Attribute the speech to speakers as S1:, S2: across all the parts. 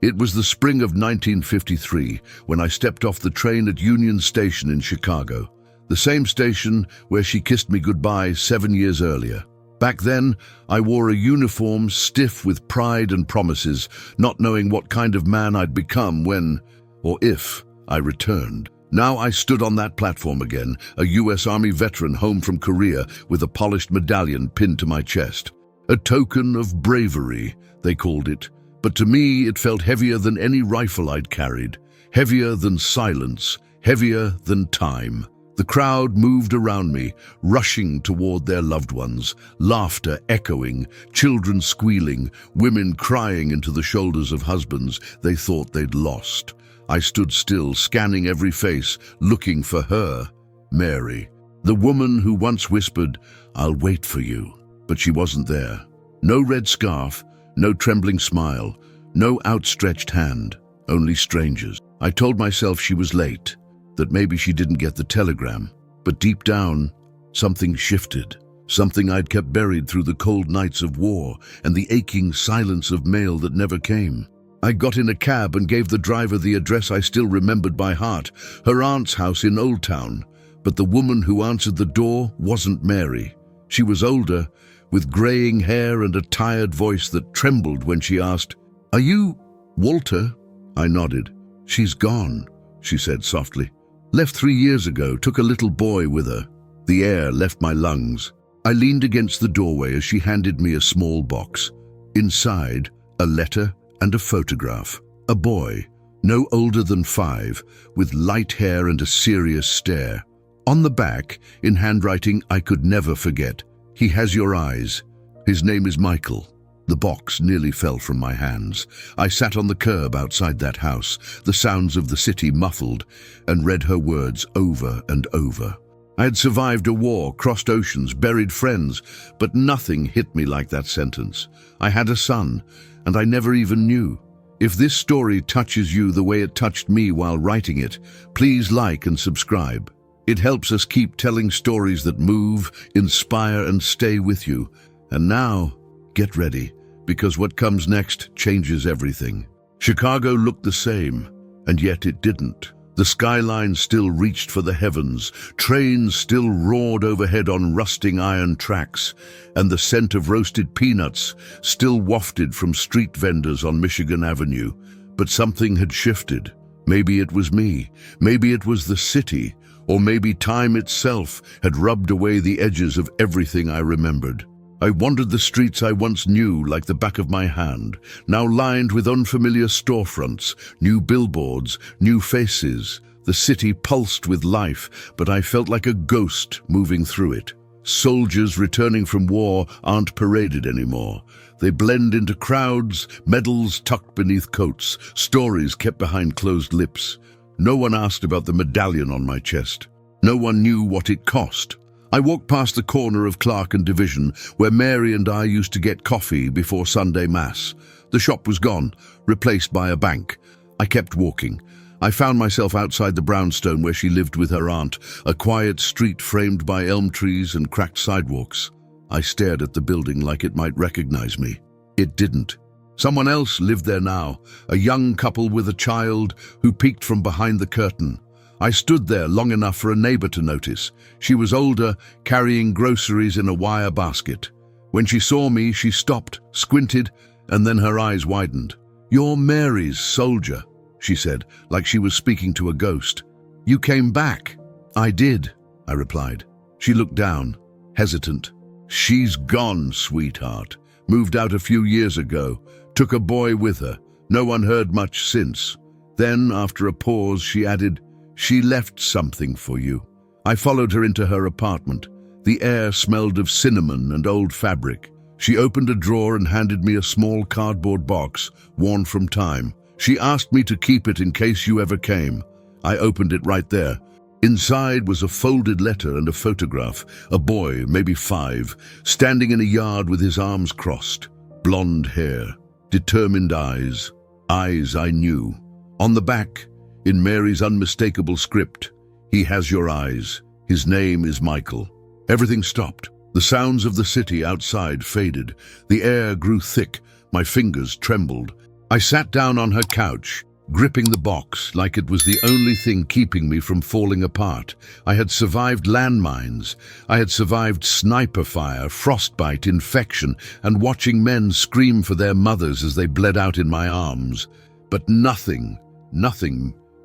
S1: It was the spring of 1953 when I stepped off the train at Union Station in Chicago, the same station where she kissed me goodbye 7 years earlier. Back then, I wore a uniform stiff with pride and promises, not knowing what kind of man I'd become when, or if, I returned. Now I stood on that platform again, a US Army veteran home from Korea with a polished medallion pinned to my chest. A token of bravery, they called it. But to me, it felt heavier than any rifle I'd carried, heavier than silence, heavier than time. The crowd moved around me, rushing toward their loved ones, laughter echoing, children squealing, women crying into the shoulders of husbands they thought they'd lost. I stood still, scanning every face, looking for her, Mary, the woman who once whispered, "I'll wait for you." But she wasn't there. No red scarf, no trembling smile, no outstretched hand, only strangers. I told myself she was late, that maybe she didn't get the telegram. But deep down, something shifted, something I'd kept buried through the cold nights of war and the aching silence of mail that never came. I got in a cab and gave the driver the address I still remembered by heart, her aunt's house in Old Town. But the woman who answered the door wasn't Mary. She was older, with graying hair and a tired voice that trembled when she asked, "Are you Walter?" I nodded. "She's gone," she said softly. "Left 3 years ago, took a little boy with her." The air left my lungs. I leaned against the doorway as she handed me a small box. Inside, a letter and a photograph. A boy, no older than 5, with light hair and a serious stare. On the back, in handwriting I could never forget, "He has your eyes. His name is Michael." The box nearly fell from my hands. I sat on the curb outside that house, the sounds of the city muffled, and read her words over and over. I had survived a war, crossed oceans, buried friends, but nothing hit me like that sentence. I had a son, and I never even knew. If this story touches you the way it touched me while writing it, please like and subscribe. It helps us keep telling stories that move, inspire, and stay with you. And now, get ready, because what comes next changes everything. Chicago looked the same, and yet it didn't. The skyline still reached for the heavens, trains still roared overhead on rusting iron tracks, and the scent of roasted peanuts still wafted from street vendors on Michigan Avenue. But something had shifted. Maybe it was me, maybe it was the city, or maybe time itself had rubbed away the edges of everything I remembered. I wandered the streets I once knew like the back of my hand, now lined with unfamiliar storefronts, new billboards, new faces. The city pulsed with life, but I felt like a ghost moving through it. Soldiers returning from war aren't paraded anymore. They blend into crowds, medals tucked beneath coats, stories kept behind closed lips. No one asked about the medallion on my chest. No one knew what it cost. I walked past the corner of Clark and Division, where Mary and I used to get coffee before Sunday Mass. The shop was gone, replaced by a bank. I kept walking. I found myself outside the brownstone where she lived with her aunt, a quiet street framed by elm trees and cracked sidewalks. I stared at the building like it might recognize me. It didn't. Someone else lived there now, a young couple with a child who peeked from behind the curtain. I stood there long enough for a neighbor to notice. She was older, carrying groceries in a wire basket. When she saw me, she stopped, squinted, and then her eyes widened. "You're Mary's soldier," she said, like she was speaking to a ghost. "You came back." "I did," I replied. She looked down, hesitant. "She's gone, sweetheart. Moved out a few years ago. Took a boy with her. No one heard much since." Then, after a pause, she added, "She left something for you." I followed her into her apartment. The air smelled of cinnamon and old fabric. She opened a drawer and handed me a small cardboard box, worn from time. She asked me to keep it in case you ever came. I opened it right there. Inside was a folded letter and a photograph, a boy, maybe 5, standing in a yard with his arms crossed. Blonde hair, determined eyes I knew. On the back, in Mary's unmistakable script, "He has your eyes. His name is Michael." Everything stopped. The sounds of the city outside faded. The air grew thick. My fingers trembled. I sat down on her couch, gripping the box like it was the only thing keeping me from falling apart. I had survived landmines. I had survived sniper fire, frostbite, infection, and watching men scream for their mothers as they bled out in my arms. But nothing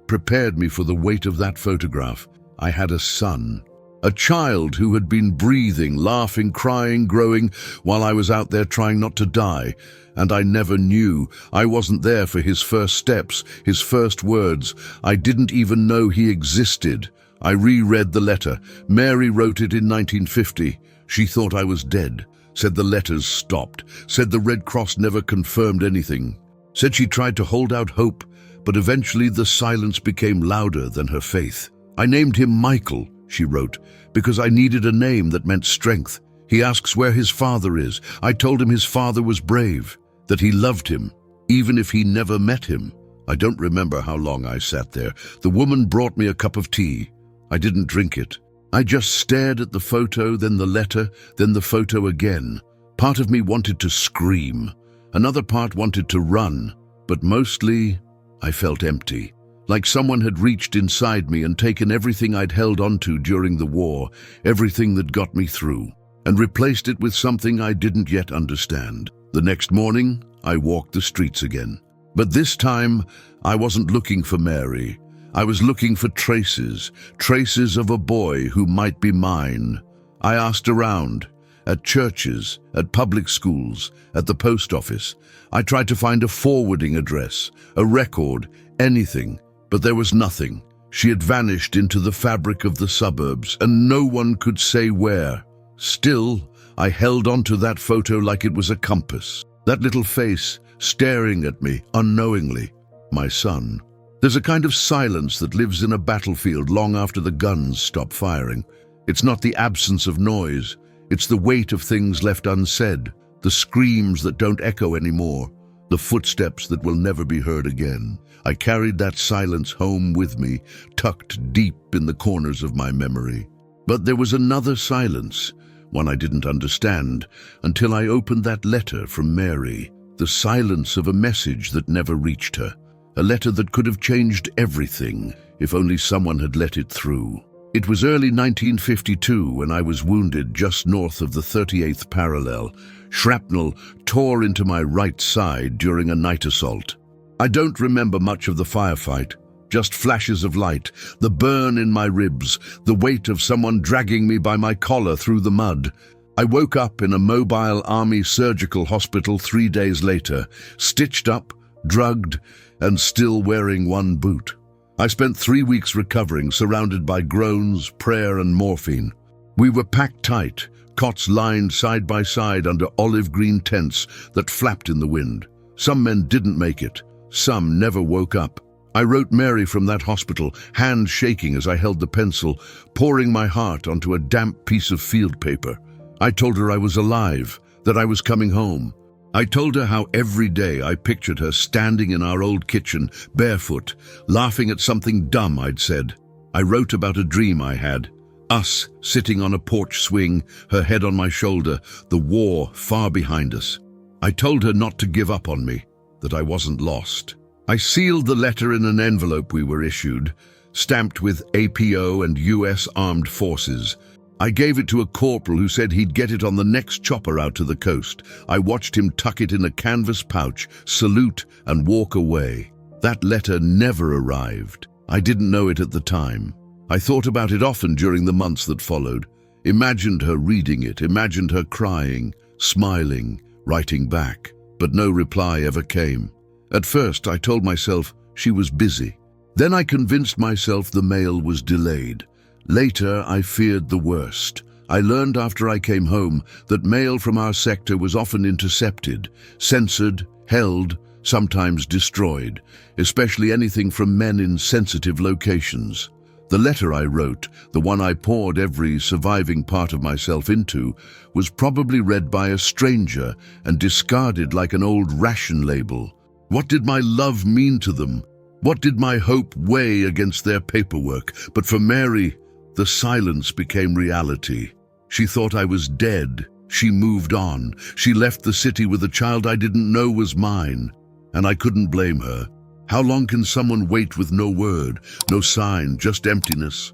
S1: prepared me for the weight of that photograph. I had a son. A child who had been breathing, laughing, crying, growing while I was out there trying not to die. And I never knew. I wasn't there for his first steps, his first words. I didn't even know he existed. I reread the letter. Mary wrote it in 1950. She thought I was dead. Said the letters stopped. Said the Red Cross never confirmed anything. Said she tried to hold out hope, but eventually the silence became louder than her faith. I named him Michael, she wrote, because I needed a name that meant strength. He asks where his father is. I told him his father was brave, that he loved him, even if he never met him. I don't remember how long I sat there. The woman brought me a cup of tea. I didn't drink it. I just stared at the photo, then the letter, then the photo again. Part of me wanted to scream. Another part wanted to run. But mostly, I felt empty. Like someone had reached inside me and taken everything I'd held onto during the war, everything that got me through, and replaced it with something I didn't yet understand. The next morning, I walked the streets again. But this time, I wasn't looking for Mary. I was looking for traces of a boy who might be mine. I asked around, at churches, at public schools, at the post office. I tried to find a forwarding address, a record, anything. But there was nothing. She had vanished into the fabric of the suburbs, and no one could say where. Still, I held onto that photo like it was a compass. That little face staring at me unknowingly. My son. There's a kind of silence that lives in a battlefield long after the guns stop firing. It's not the absence of noise. It's the weight of things left unsaid, the screams that don't echo anymore, the footsteps that will never be heard again. I carried that silence home with me, tucked deep in the corners of my memory. But there was another silence, one I didn't understand, until I opened that letter from Mary, the silence of a message that never reached her, a letter that could have changed everything if only someone had let it through. It was early 1952 when I was wounded just north of the 38th parallel. Shrapnel tore into my right side during a night assault. I don't remember much of the firefight, just flashes of light, the burn in my ribs, the weight of someone dragging me by my collar through the mud. I woke up in a mobile army surgical hospital 3 days later, stitched up, drugged, and still wearing one boot. I spent 3 weeks recovering, surrounded by groans, prayer, and morphine. We were packed tight, cots lined side by side under olive green tents that flapped in the wind. Some men didn't make it. Some never woke up. I wrote Mary from that hospital, hand shaking as I held the pencil, pouring my heart onto a damp piece of field paper. I told her I was alive, that I was coming home. I told her how every day I pictured her standing in our old kitchen, barefoot, laughing at something dumb I'd said. I wrote about a dream I had. Us sitting on a porch swing, her head on my shoulder, the war far behind us. I told her not to give up on me, that I wasn't lost. I sealed the letter in an envelope we were issued, stamped with APO and US Armed Forces. I gave it to a corporal who said he'd get it on the next chopper out to the coast. I watched him tuck it in a canvas pouch, salute, and walk away. That letter never arrived. I didn't know it at the time. I thought about it often during the months that followed. Imagined her reading it, imagined her crying, smiling, writing back. But no reply ever came. At first, I told myself she was busy. Then I convinced myself the mail was delayed. Later, I feared the worst. I learned after I came home that mail from our sector was often intercepted, censored, held, sometimes destroyed, especially anything from men in sensitive locations. The letter I wrote, the one I poured every surviving part of myself into, was probably read by a stranger and discarded like an old ration label. What did my love mean to them? What did my hope weigh against their paperwork? But for Mary, the silence became reality. She thought I was dead. She moved on. She left the city with a child I didn't know was mine. And I couldn't blame her. How long can someone wait with no word, no sign, just emptiness?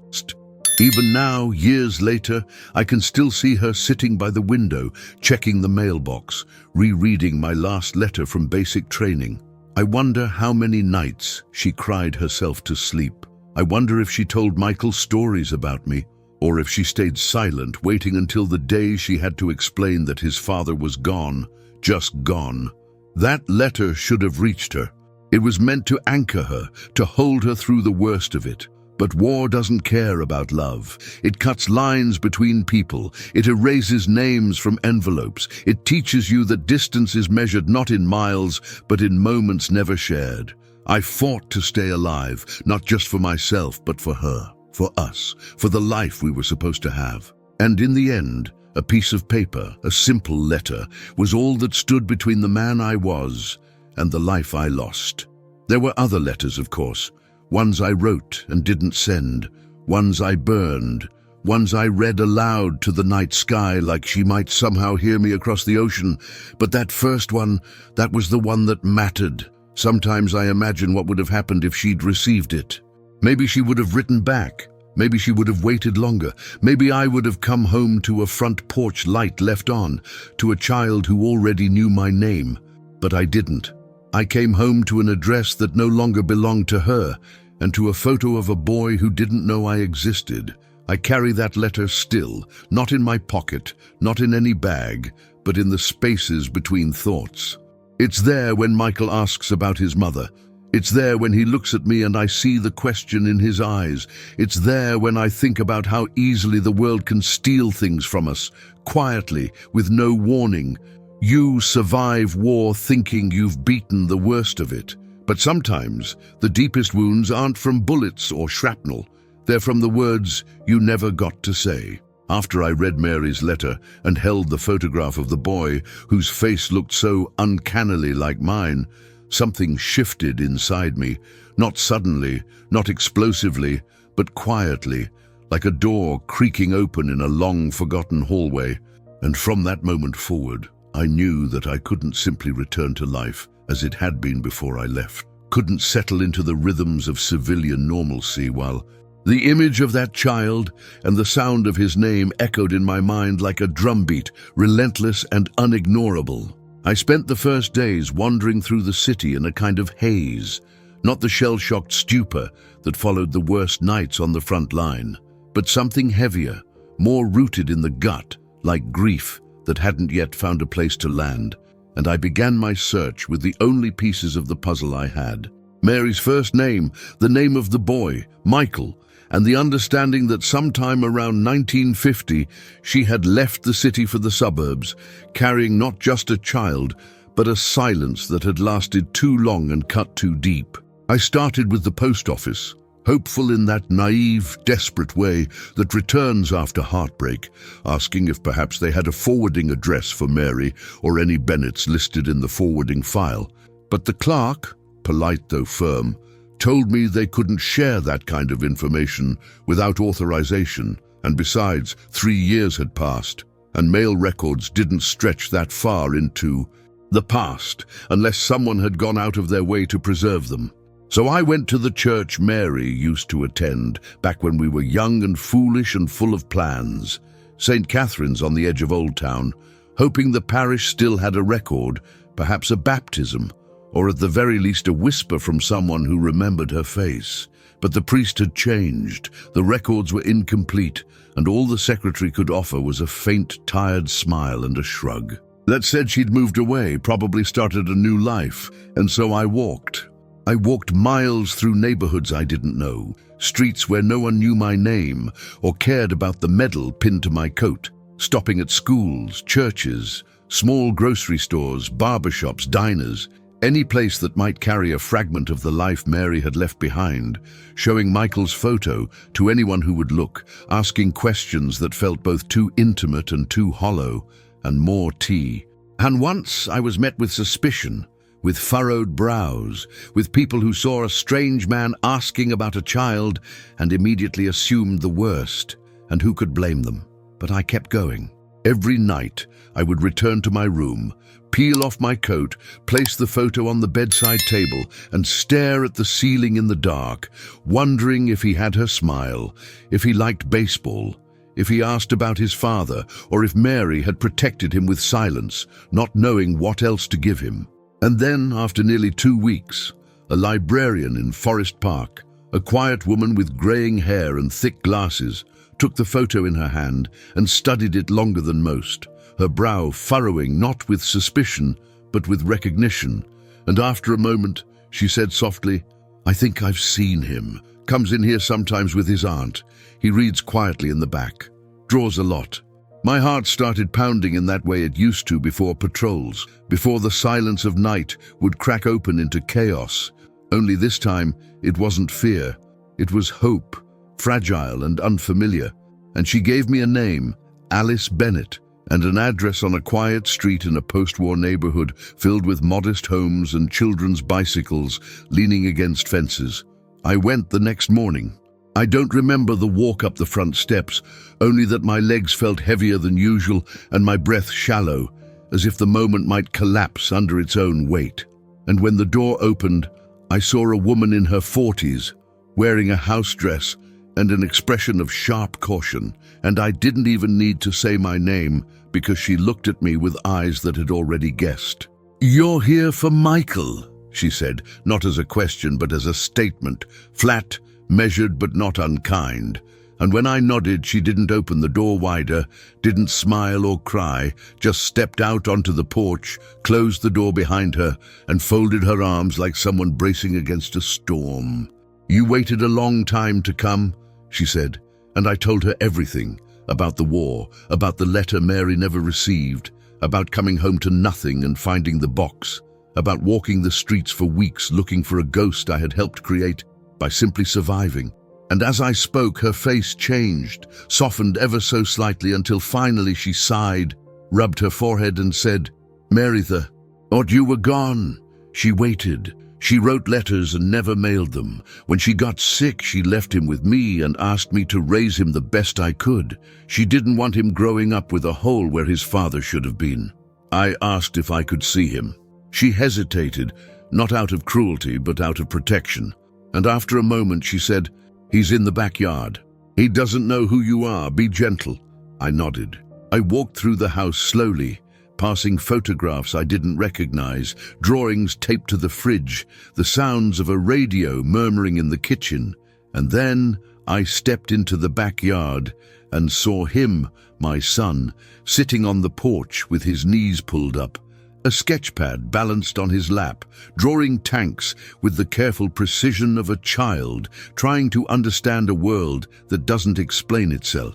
S1: Even now, years later, I can still see her sitting by the window, checking the mailbox, rereading my last letter from basic training. I wonder how many nights she cried herself to sleep. I wonder if she told Michael stories about me, or if she stayed silent, waiting until the day she had to explain that his father was gone, just gone. That letter should have reached her. It was meant to anchor her, to hold her through the worst of it. But war doesn't care about love. It cuts lines between people. It erases names from envelopes. It teaches you that distance is measured not in miles, but in moments never shared. I fought to stay alive, not just for myself, but for her, for us, for the life we were supposed to have. And in the end, a piece of paper, a simple letter, was all that stood between the man I was and the life I lost. There were other letters, of course. Ones I wrote and didn't send, ones I burned, ones I read aloud to the night sky like she might somehow hear me across the ocean. But that first one, that was the one that mattered. Sometimes I imagine what would have happened if she'd received it. Maybe she would have written back. Maybe she would have waited longer. Maybe I would have come home to a front porch light left on, to a child who already knew my name. But I didn't. I came home to an address that no longer belonged to her, and to a photo of a boy who didn't know I existed. I carry that letter still, not in my pocket, not in any bag, but in the spaces between thoughts. It's there when Michael asks about his mother. It's there when he looks at me and I see the question in his eyes. It's there when I think about how easily the world can steal things from us, quietly, with no warning. You survive war thinking you've beaten the worst of it. But sometimes the deepest wounds aren't from bullets or shrapnel. They're from the words you never got to say. After I read Mary's letter and held the photograph of the boy whose face looked so uncannily like mine, something shifted inside me, not suddenly, not explosively, but quietly, like a door creaking open in a long-forgotten hallway. And from that moment forward, I knew that I couldn't simply return to life as it had been before I left, couldn't settle into the rhythms of civilian normalcy while the image of that child and the sound of his name echoed in my mind like a drumbeat, relentless and unignorable. I spent the first days wandering through the city in a kind of haze, not the shell-shocked stupor that followed the worst nights on the front line, but something heavier, more rooted in the gut, like grief that hadn't yet found a place to land. And I began my search with the only pieces of the puzzle I had. Mary's first name, the name of the boy, Michael, and the understanding that sometime around 1950 she had left the city for the suburbs, carrying not just a child, but a silence that had lasted too long and cut too deep. I started with the post office, hopeful in that naive, desperate way that returns after heartbreak, asking if perhaps they had a forwarding address for Mary or any Bennets listed in the forwarding file. But the clerk, polite though firm, told me they couldn't share that kind of information without authorization, and besides, 3 years had passed, and mail records didn't stretch that far into the past unless someone had gone out of their way to preserve them. So I went to the church Mary used to attend back when we were young and foolish and full of plans, St. Catherine's on the edge of Old Town, hoping the parish still had a record, perhaps a baptism, or at the very least a whisper from someone who remembered her face. But the priest had changed, the records were incomplete, and all the secretary could offer was a faint, tired smile and a shrug. That said she'd moved away, probably started a new life, and so I walked. I walked miles through neighborhoods I didn't know, streets where no one knew my name or cared about the medal pinned to my coat, stopping at schools, churches, small grocery stores, barbershops, diners, any place that might carry a fragment of the life Mary had left behind, showing Michael's photo to anyone who would look, asking questions that felt both too intimate and too hollow, and more tea. And once I was met with suspicion, with furrowed brows, with people who saw a strange man asking about a child and immediately assumed the worst, and who could blame them? But I kept going. Every night, I would return to my room, peel off my coat, place the photo on the bedside table, and stare at the ceiling in the dark, wondering if he had her smile, if he liked baseball, if he asked about his father, or if Mary had protected him with silence, not knowing what else to give him. And then, after nearly 2 weeks, a librarian in Forest Park, a quiet woman with graying hair and thick glasses, took the photo in her hand and studied it longer than most, her brow furrowing not with suspicion, but with recognition. And after a moment, she said softly, "I think I've seen him. Comes in here sometimes with his aunt. He reads quietly in the back. Draws a lot." My heart started pounding in that way it used to before patrols, before the silence of night would crack open into chaos. Only this time, it wasn't fear. It was hope, fragile and unfamiliar. And she gave me a name, Alice Bennett, and an address on a quiet street in a post-war neighborhood filled with modest homes and children's bicycles leaning against fences. I went the next morning. I don't remember the walk up the front steps, only that my legs felt heavier than usual and my breath shallow, as if the moment might collapse under its own weight. And when the door opened, I saw a woman in her 40s, wearing a house dress and an expression of sharp caution, and I didn't even need to say my name because she looked at me with eyes that had already guessed. "You're here for Michael," she said, not as a question but as a statement, flat, measured but not unkind. And when I nodded, she didn't open the door wider, didn't smile or cry, just stepped out onto the porch, closed the door behind her, and folded her arms like someone bracing against a storm. "You waited a long time to come," she said, and I told her everything, about the war, about the letter Mary never received, about coming home to nothing and finding the box, about walking the streets for weeks looking for a ghost I had helped create by simply surviving. And as I spoke, her face changed, softened ever so slightly until finally she sighed, rubbed her forehead and said, "Mary, thought you were gone." She waited. She wrote letters and never mailed them. When she got sick, she left him with me and asked me to raise him the best I could. She didn't want him growing up with a hole where his father should have been. I asked if I could see him. She hesitated, not out of cruelty, but out of protection. And after a moment, she said, "He's in the backyard. He doesn't know who you are. Be gentle." I nodded. I walked through the house slowly, passing photographs I didn't recognize, drawings taped to the fridge, the sounds of a radio murmuring in the kitchen. And then I stepped into the backyard and saw him, my son, sitting on the porch with his knees pulled up, a sketchpad balanced on his lap, drawing tanks with the careful precision of a child trying to understand a world that doesn't explain itself.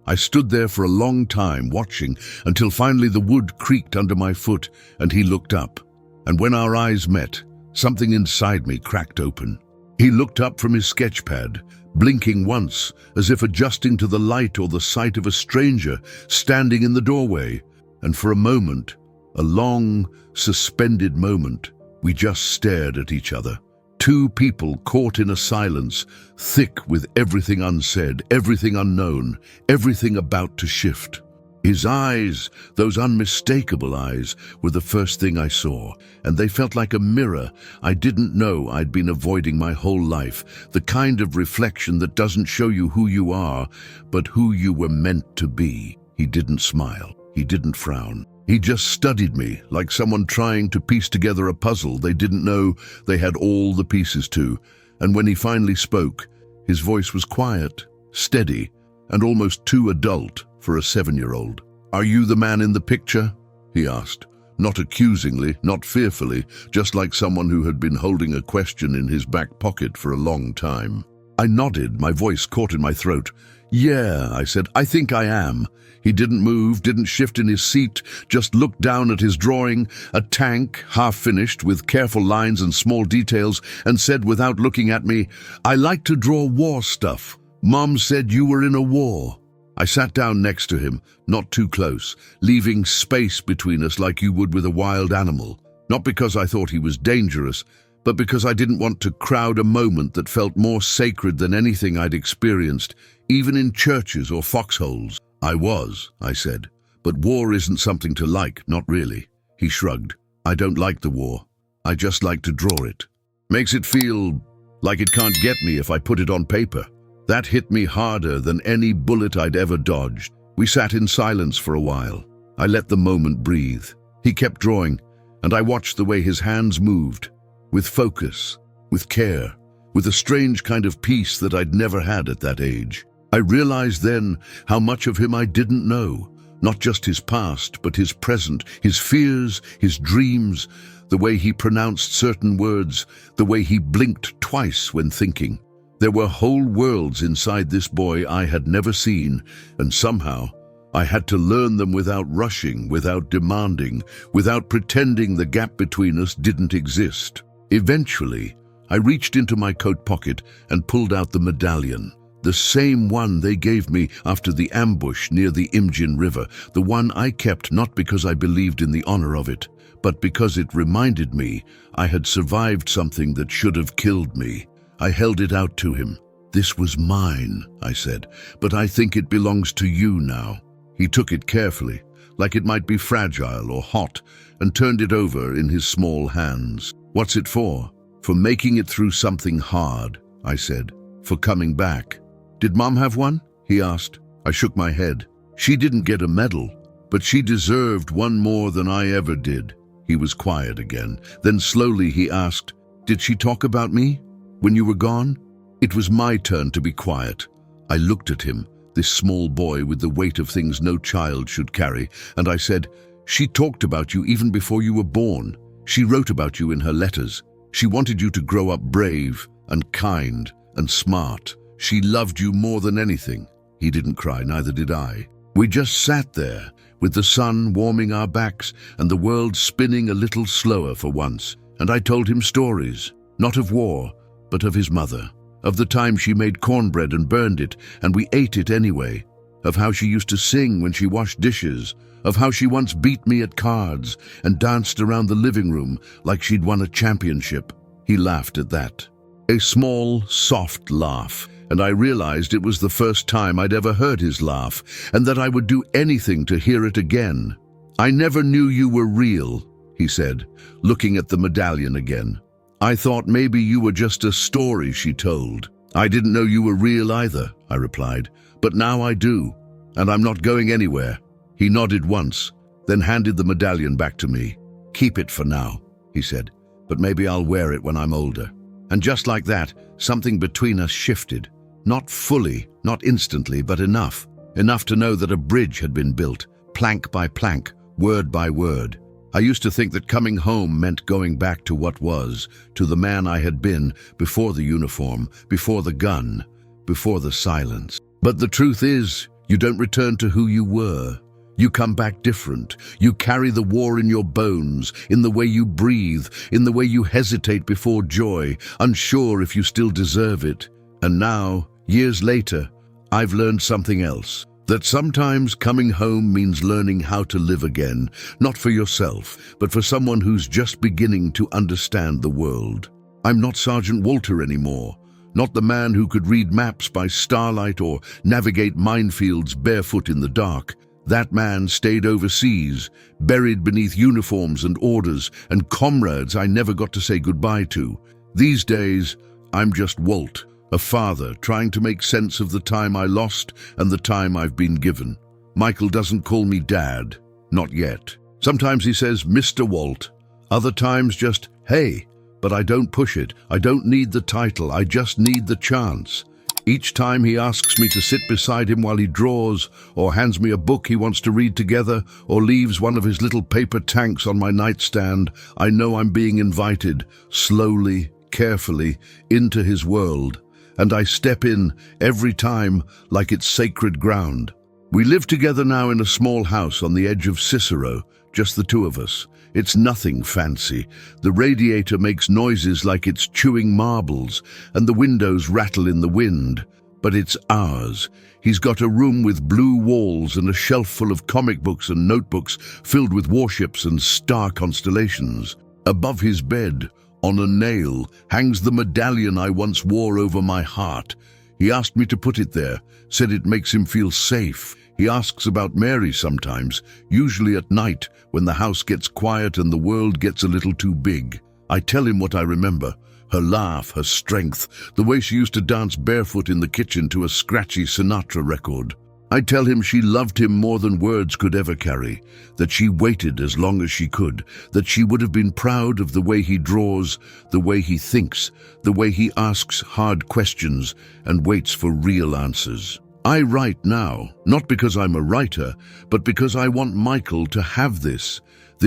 S1: I stood there for a long time watching until finally the wood creaked under my foot and he looked up. And when our eyes met, something inside me cracked open. He looked up from his sketchpad, blinking once as if adjusting to the light or the sight of a stranger standing in the doorway. And for a moment, a long, suspended moment, we just stared at each other. Two people caught in a silence, thick with everything unsaid, everything unknown, everything about to shift. His eyes, those unmistakable eyes, were the first thing I saw, and they felt like a mirror I didn't know I'd been avoiding my whole life, the kind of reflection that doesn't show you who you are, but who you were meant to be. He didn't smile. He didn't frown. He just studied me, like someone trying to piece together a puzzle they didn't know they had all the pieces to. And when he finally spoke, his voice was quiet, steady, and almost too adult for a 7-year-old. "Are you the man in the picture?" he asked, not accusingly, not fearfully, just like someone who had been holding a question in his back pocket for a long time. I nodded, my voice caught in my throat. "Yeah," I said, "I think I am." He didn't move, didn't shift in his seat, just looked down at his drawing, a tank, half-finished, with careful lines and small details, and said without looking at me, "I like to draw war stuff. Mom said you were in a war." I sat down next to him, not too close, leaving space between us like you would with a wild animal. Not because I thought he was dangerous, but because I didn't want to crowd a moment that felt more sacred than anything I'd experienced, even in churches or foxholes. I was, I said. But war isn't something to like, not really. He shrugged. I don't like the war. I just like to draw it. Makes it feel like it can't get me if I put it on paper. That hit me harder than any bullet I'd ever dodged. We sat in silence for a while. I let the moment breathe. He kept drawing, and I watched the way his hands moved, with focus, with care, with a strange kind of peace that I'd never had at that age. I realized then how much of him I didn't know, not just his past, but his present, his fears, his dreams, the way he pronounced certain words, the way he blinked twice when thinking. There were whole worlds inside this boy I had never seen, and somehow I had to learn them without rushing, without demanding, without pretending the gap between us didn't exist. Eventually, I reached into my coat pocket and pulled out the medallion. The same one they gave me after the ambush near the Imjin River, the one I kept not because I believed in the honor of it, but because it reminded me I had survived something that should have killed me. I held it out to him. This was mine, I said, but I think it belongs to you now. He took it carefully, like it might be fragile or hot, and turned it over in his small hands. What's it for? For making it through something hard, I said. For coming back. Did Mom have one? He asked. I shook my head. She didn't get a medal, but she deserved one more than I ever did. He was quiet again. Then slowly he asked, Did she talk about me when you were gone? It was my turn to be quiet. I looked at him, this small boy with the weight of things no child should carry, and I said, She talked about you even before you were born. She wrote about you in her letters. She wanted you to grow up brave and kind and smart. She loved you more than anything. He didn't cry, neither did I. We just sat there, with the sun warming our backs and the world spinning a little slower for once. And I told him stories, not of war, but of his mother, of the time she made cornbread and burned it, and we ate it anyway, of how she used to sing when she washed dishes, of how she once beat me at cards and danced around the living room like she'd won a championship. He laughed at that. A small, soft laugh, and I realized it was the first time I'd ever heard his laugh, and that I would do anything to hear it again. I never knew you were real, he said, looking at the medallion again. I thought maybe you were just a story she told. I didn't know you were real either, I replied, but now I do, and I'm not going anywhere. He nodded once, then handed the medallion back to me. Keep it for now, he said, but maybe I'll wear it when I'm older. And just like that, something between us shifted. Not fully, not instantly, but enough. Enough to know that a bridge had been built, plank by plank, word by word. I used to think that coming home meant going back to what was, to the man I had been before the uniform, before the gun, before the silence. But the truth is, you don't return to who you were. You come back different. You carry the war in your bones, in the way you breathe, in the way you hesitate before joy, unsure if you still deserve it. And now, years later, I've learned something else. That sometimes coming home means learning how to live again, not for yourself, but for someone who's just beginning to understand the world. I'm not Sergeant Walter anymore, not the man who could read maps by starlight or navigate minefields barefoot in the dark. That man stayed overseas, buried beneath uniforms and orders and comrades I never got to say goodbye to. These days, I'm just Walt, a father trying to make sense of the time I lost and the time I've been given. Michael doesn't call me Dad, not yet. Sometimes he says, Mr. Walt. Other times just, hey, but I don't push it. I don't need the title. I just need the chance. Each time he asks me to sit beside him while he draws, or hands me a book he wants to read together, or leaves one of his little paper tanks on my nightstand, I know I'm being invited, slowly, carefully, into his world. And I step in every time like it's sacred ground. We live together now in a small house on the edge of Cicero, just the two of us. It's nothing fancy. The radiator makes noises like it's chewing marbles, and the windows rattle in the wind. But it's ours. He's got a room with blue walls and a shelf full of comic books and notebooks filled with warships and star constellations. Above his bed, on a nail, hangs the medallion I once wore over my heart. He asked me to put it there, said it makes him feel safe. He asks about Mary sometimes, usually at night when the house gets quiet and the world gets a little too big. I tell him what I remember, her laugh, her strength, the way she used to dance barefoot in the kitchen to a scratchy Sinatra record. I tell him she loved him more than words could ever carry, that she waited as long as she could, that she would have been proud of the way he draws, the way he thinks, the way he asks hard questions and waits for real answers. I write now, not because I'm a writer, but because I want Michael to have this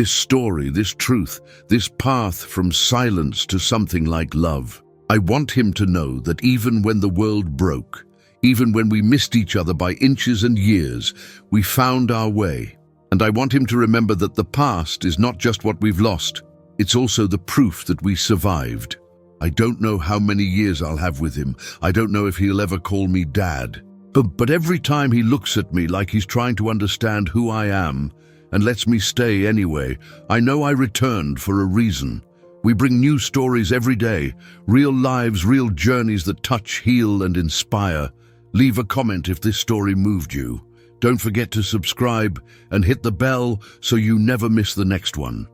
S1: story, this truth, this path from silence to something like love. I want him to know that even when the world broke, even when we missed each other by inches and years, we found our way. And I want him to remember that the past is not just what we've lost, it's also the proof that we survived. I don't know how many years I'll have with him. I don't know if he'll ever call me Dad. But every time he looks at me like he's trying to understand who I am and lets me stay anyway, I know I returned for a reason. We bring new stories every day, real lives, real journeys that touch, heal, and inspire. Leave a comment if this story moved you. Don't forget to subscribe and hit the bell so you never miss the next one.